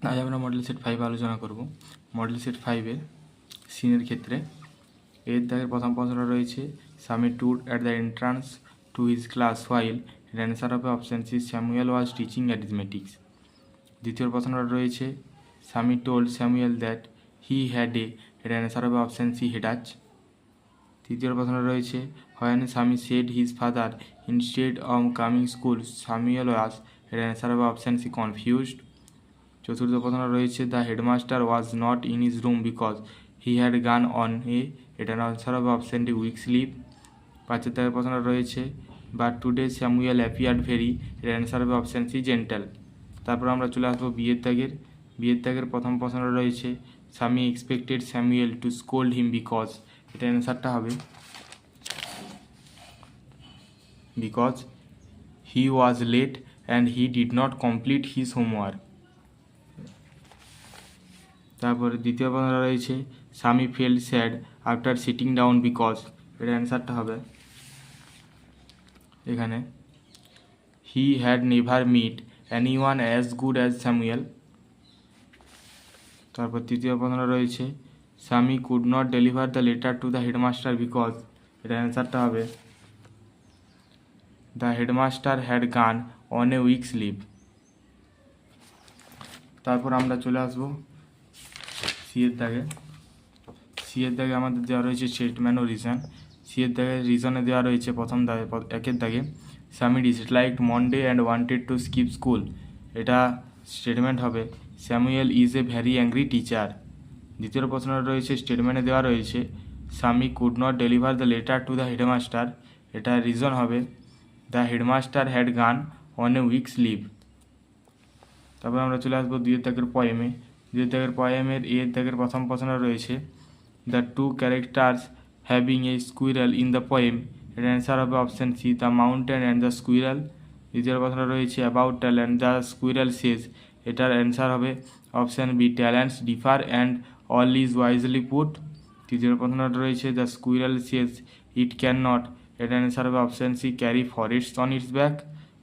আজ আমরা model set 5 আলোচনা করব। মডেল সেট 5-এর সিনের ক্ষেত্রে এর দাগের প্রথম প্রশ্নটা রয়েছে, Sammy stood at the entrance to his class while এর অ্যান্সার হবে option C, Samuel was teaching arithmetics. দ্বিতীয় প্রশ্নটা রয়েছে, Sammy told Samuel that he had এর অ্যান্সার হবে অপশান সি, হেডাচ। তৃতীয় প্রশ্নটা রয়েছে, when Sammy said his father instead of coming school Samuel was এর অ্যান্সার হবে অপশান সি, কনফিউজড। চতুর্থ প্রশ্ন রয়েছে, the headmaster was not in his room because he had gone on এটার আনসার হবে অপশান ডি, উইক স্লিপ। পাঁচের দাগের প্রশ্ন রয়েছে, but today Samuel appeared very এর অ্যান্সার হবে অপশান সি, জেন্টাল। তারপর আমরা চলে আসবো বিয়ের দাগের প্রথম প্রশ্ন রয়েছে, Sammy expected Samuel to scold him because এটার অ্যান্সারটা হবে because he was late and he did not complete his homework. তারপরে দ্বিতীয় প্রশ্ন রয়েছে, Sammy felt sad after sitting down because এর অ্যান্সারটা হবে এখানে he had never met anyone as good as Samuel. তারপর তৃতীয় প্রশ্ন রয়েছে, Sammy could not deliver the letter to the headmaster because এর অ্যান্সারটা হবে the headmaster had gone on a week's স্লিপ। তারপর আমরা চলে আসবো সিয়ের দাগে আমাদের দেওয়া রয়েছে স্টেটমেন্ট ও রিজন। সিয়ের দাগে রিজনে দেওয়া রয়েছে প্রথম দাগে একের দাগে, Sammy disliked Monday and wanted to skip school. এটা স্টেটমেন্ট হবে Samuel is a very angry teacher. দ্বিতীয় প্রশ্ন রয়েছে, স্টেটমেন্টে দেওয়া রয়েছে Sammy could not deliver the letter to the headmaster. এটা রিজন হবে the headmaster had gone on a week's স্লিপ। তারপর আমরা চলে আসবো দুইয়ের দাগের পয়েমের এর দাগের প্রথম প্রশ্ন রয়েছে, the two characters having a squirrel in the poem এর অ্যান্সার হবে option C, the mountain and the squirrel. দ্বিতীয় প্রশ্ন রয়েছে, about talent the squirrel says, এটার অ্যান্সার হবে option B, talents differ and all is wisely put. তৃতীয় প্রশ্ন রয়েছে, the squirrel says it can not, এটার অ্যান্সার হবে option C, carry forests on its back.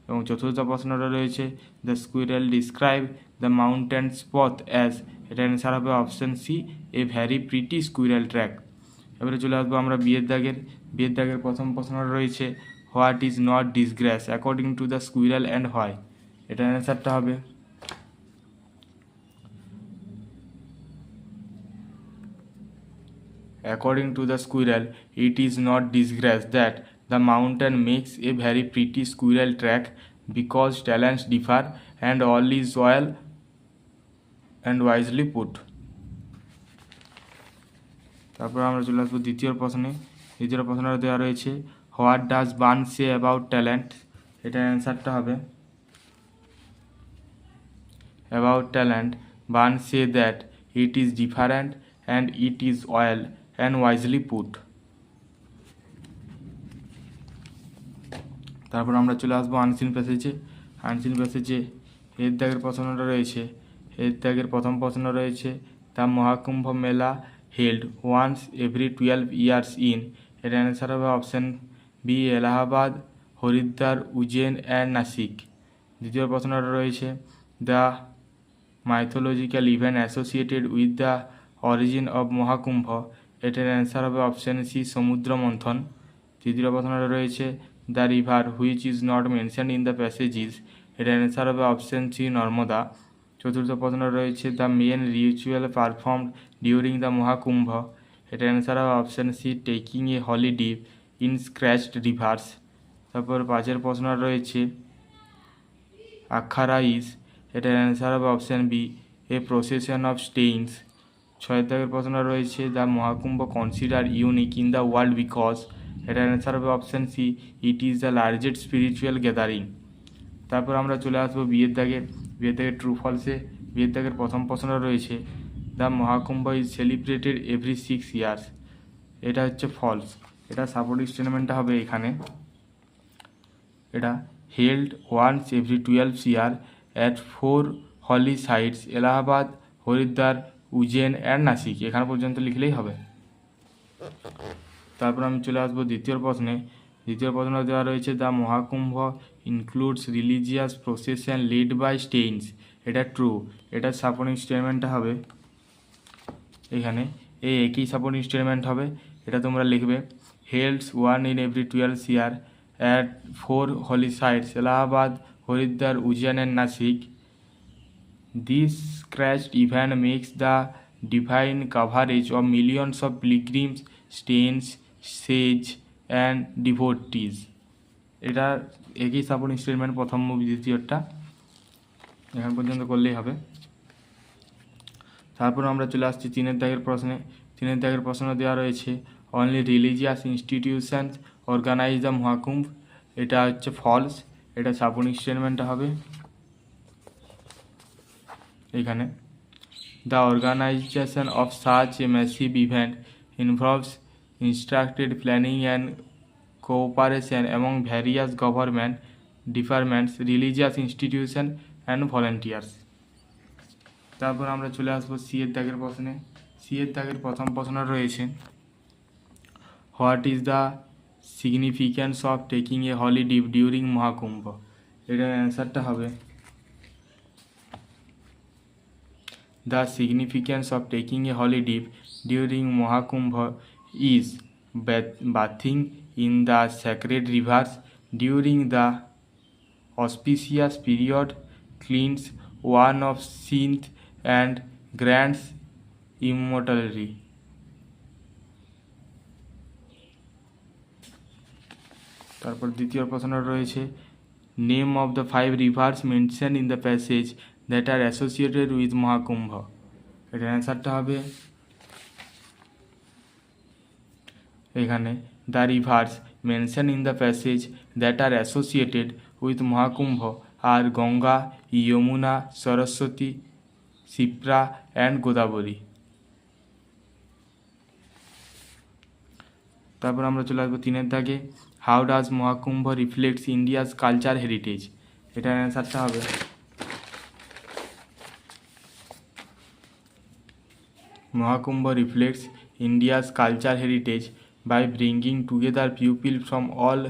এবং চতুর্থ প্রশ্নটা রয়েছে, the squirrel describe the mountain path as, এটার অ্যান্সার হবে option C, a very pretty squirrel track. এবারে চলে আসবো আমরা বিয়ের দাগের প্রথম প্রশ্নটা রয়েছে, what is not disgrace according to the squirrel and why, এটার অ্যান্সারটা হবে according to the squirrel, it is not disgrace that the mountain makes a very pretty squirrel track because talents differ and all is well and wisely put. তারপর আমরা চলে আসবো দ্বিতীয় প্রশ্নটা দেওয়া রয়েছে, what does burn say about talent, এটার অ্যান্সারটা হবে about talent burn say that it is different and it is well and wisely put. তারপর আমরা চলে আসবো আনসিন প্যাসেজে এর দাগের প্রথম প্রশ্ন রয়েছে, the Mahakumbh Mela held once every 12 years in, এর অ্যান্সার হবে option B, Allahabad, Haridwar, Ujjain and Nashik. দ্বিতীয় প্রশ্নটা রয়েছে, the mythological event associated with the origin of Mahakumbh, এটার অ্যান্সার হবে অপশান সি, সমুদ্র মন্থন। তৃতীয় প্রশ্নটা রয়েছে, the river which is not mention in the passages, এটার অ্যান্সার হবে অপশান সি, নর্মদা। চতুর্থ প্রশ্ন রয়েছে, the main ritual performed during the Mahakumbh, এটার অ্যান্সার হবে option C, taking a holy dip in sacred rivers. তারপর পাঁচের প্রশ্ন রয়েছে, আখারা ইজ, এটার অ্যান্সার হবে option B, a procession of saints. ছয়ের দাগের প্রশ্ন রয়েছে, the Mahakumbh consider unique in the world because, এটার অ্যান্সার হবে option C, it is the largest spiritual gathering. তারপর আমরা চলে আসবো বিয়ের দাগের ট্রু ফলসে। বিয়ের দাগের প্রথম প্রশ্ন রয়েছে, the Maha Kumbh is celebrated every 6 years, এটা হচ্ছে ফলস। এটা সাপোর্টিং স্টেটমেন্টটা হবে এখানে, এটা held once every 12 years at 4 holy sites Allahabad, Haridwar, Ujjain and Nashik, এখানে পর্যন্ত লিখলেই হবে। তারপর আমি চলে আসবো দ্বিতীয় প্রশ্ন দেওয়া রয়েছে, the Mahakumbh includes religious procession led by saints, এটা ট্রু। এটা সাপোর্টিং স্টেটমেন্টটা হবে এখানে এই একই সাপোর্টিং স্টেটমেন্ট হবে। এটা তোমরা লিখবে হেল্ডস 1 in every 12 year at 4 holy sites Allahabad, Haridwar, Ujjain and Nashik. This crashed event makes the divine coverage of millions of pilgrims, saints, sages and devotees. এটা একই সাপোর্টিং স্টেটমেন্ট, প্রথম দ্বিতীয়টা এখান পর্যন্ত করলেই হবে। তারপর আমরা চলে আসছি 3 দাগের প্রশ্নে। 3 দাগের প্রশ্ন দেওয়া রয়েছে only religious institutions organize the Mahakumbh. এটা হচ্ছে ফলস। এটা সাপোর্টিং স্টেটমেন্টটা হবে এখানে the organization of such a massive event involves instructed planning and cooperation among various government departments, religious institution and volunteers। তারপর আমরা চলে আসবো সি এর দাগের প্রশ্নে। সি এর দাগের প্রথম প্রশ্ন রয়েছে what is the significance of taking a holy dip during Mahakumbh. এটার অ্যান্সারটা হবে the significance of taking a holy dip during Mahakumbh is bathing in the sacred rivers during the auspicious period, cleans one of sins and grants immortality। তারপর দ্বিতীয় প্রশ্ন রয়েছে name of the 5 rivers mentioned in the passage that are associated with Mahakumbh. এটার অ্যান্সারটা হবে এখানে the rivers mention in the passage that are associated with Mahakumbh are Ganga, Yamuna, Saraswati, Shipra and Godavari. তারপর আমরা চলে আসবো 3 দাগে how does Mahakumbh reflects India's culture heritage. এটার অ্যান্সারটা হবে Mahakumbh reflects India's culture heritage by bringing together people from all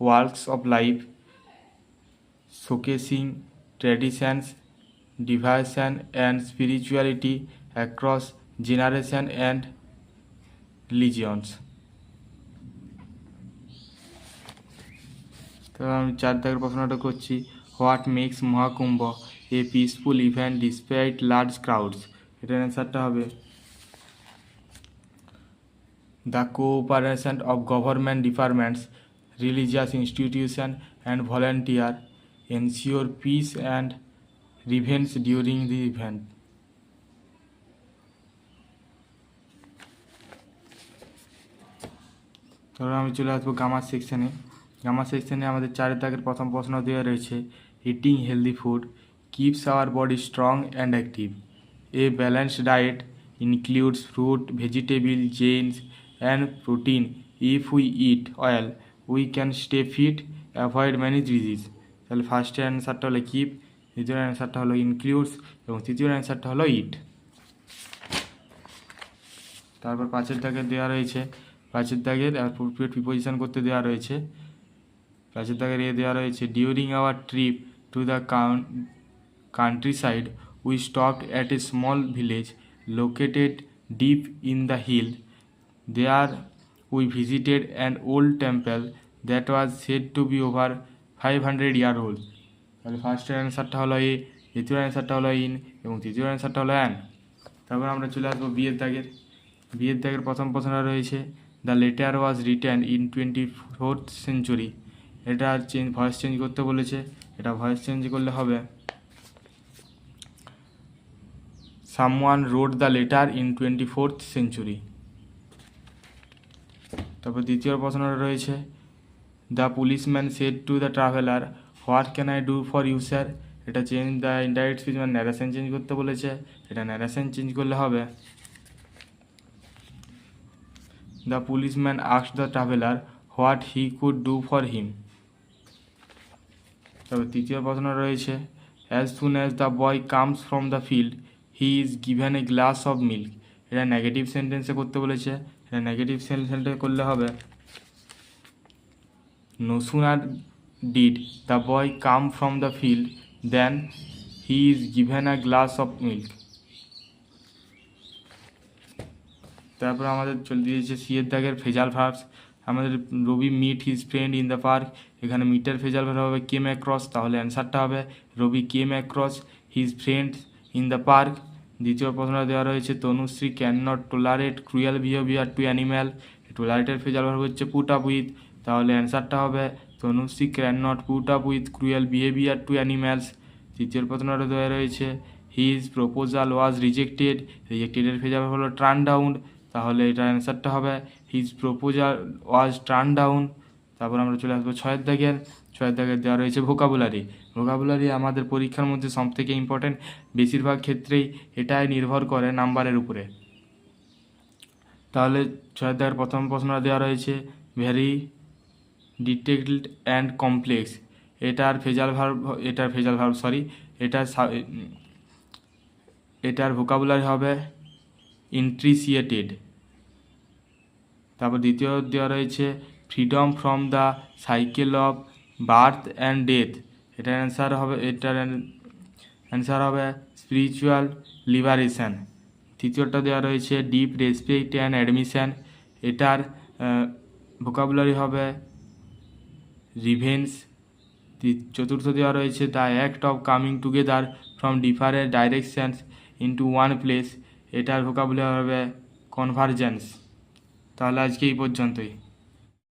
walks of life, showcasing traditions, devotion and spirituality across generations and religions। তো আমি 4 দাগের প্রশ্নটা করছি what makes Mahakumbh a peaceful event despite large crowds. এটার অ্যান্সারটা হবে the cooperation of government departments, religious institutions and volunteers ensure peace and revenge during the event। তারপর আমি চলে আসবো গামা সেকশনে। গামা সেকশনে আমাদের 4 দাগের প্রথম প্রশ্ন দেওয়া রয়েছে eating healthy food keeps our body strong and active. A balanced diet includes fruit, vegetable, grains and protein. If we eat oil we can stay fit, avoid many disease। তাহলে ফার্স্টের অ্যান্সারটা হলো কিপ, দ্বিতীয় অ্যান্সারটা হলো ইনক্লুডস এবং তৃতীয় অ্যান্সারটা হলো ইট। তারপর 5 দাগের দেওয়া রয়েছে 5 দাগের অ্যাপ্রোপ্রিয়েট প্রিপোজিশন করতে দেওয়া রয়েছে। 5 দাগের দেওয়া রয়েছে during our trip to the countryside we stopped at a small village located deep in the hill. There we visited an old temple that was said to be over 500 years old। তাহলে ফার্স্টের অ্যান্সারটা হলো এ, দ্বিতীয় অ্যান্সারটা হলো in এবং তৃতীয় অ্যান্সারটা হলো অ্যান। তারপর আমরা চলে আসবো বিয়ের দাগের। বিয়ের দাগের প্রথম প্রশ্ন রয়েছে the letter was written in 24th century। এটা ভয়েস চেঞ্জ করতে বলেছে। এটা ভয়েস চেঞ্জ করলে হবে someone wrote the letter in 24th century। তারপর দ্বিতীয় প্রশ্ন রয়েছে the policeman said to the traveller what can I do for you sir. এটা চেঞ্জ দ্য ইনডাইরেক্ট স্পিচ মানে ন্যারেশন চেঞ্জ করতে বলেছে। এটা ন্যারেশন চেঞ্জ করলে হবে the policeman asked the traveller what he could do for him. তারপর তৃতীয় প্রশ্ন রয়েছে as soon as the boy comes from the field he is given a glass of milk. এটা নেগেটিভ সেন্টেন্সে করতে বলেছে। এটা নেগেটিভ সেন্টেন্সে করলে হবে no sooner did the boy come from the field then he is given a glass of milk. তারপর আমাদের চলে দিয়েছে সি এর দাগের ফেজাল ভার্বস। আমাদের Ravi meet his friend in the park, এখানে মিটের ফেজাল ভার্ব হবে কেম অ্যাক্রস, তাহলে অ্যান্সারটা হবে Ravi came across his friend in the park. দ্বিতীয় প্রশ্নটা দেওয়া রয়েছে Tanushree can not tolerate cruel behaviour to animal, টলারেটের ফেজাল ভার্ব হচ্ছে পুট আপ উইথ, তাহলে অ্যান্সারটা হবে Tanushree can not put up with cruel behaviour to animals. তৃতীয় প্রশ্নটা দেওয়া রয়েছে হিজ প্রপোজাল ওয়াজ রিজেক্টেড, রিজেক্টেডের ফেজাল ভার্ব হলো টার্ন ডাউন, তাহলে এটার অ্যান্সারটা হবে his proposal was turn down. তারপর আমরা চলে আসবো ছয়ের দাগের দেওয়া রয়েছে ভোকাবুলারি। ভোকাবুলারি আমাদের পরীক্ষার মধ্যে সবথেকে ইম্পর্টেন্ট, বেশিরভাগ ক্ষেত্রেই এটাই নির্ভর করে নাম্বারের উপরে। তাহলে ছয়ের দাগের প্রথম প্রশ্নটা দেওয়া রয়েছে ভেরি ডিটেইলড অ্যান্ড কমপ্লেক্স, এটার ভোকাবুলারি হবে ইন্ট্রিসিয়েটেড। তারপর দ্বিতীয় দেওয়া রয়েছে freedom from the cycle of birth and death, এটার অ্যান্সার হবে স্পিরিচুয়াল লিবারেশন। তৃতীয়টা দেওয়া রয়েছে ডিপ রেসপেক্ট অ্যান্ড অ্যাডমিশন, এটার ভোকাবুলারি হবে রিভেন্স। চতুর্থ দেওয়া রয়েছে the act of coming together from different directions into one place, এটার ভোকাবুলারি হবে কনভার্জেন্স। তাহলে আজকে এই পর্যন্তই।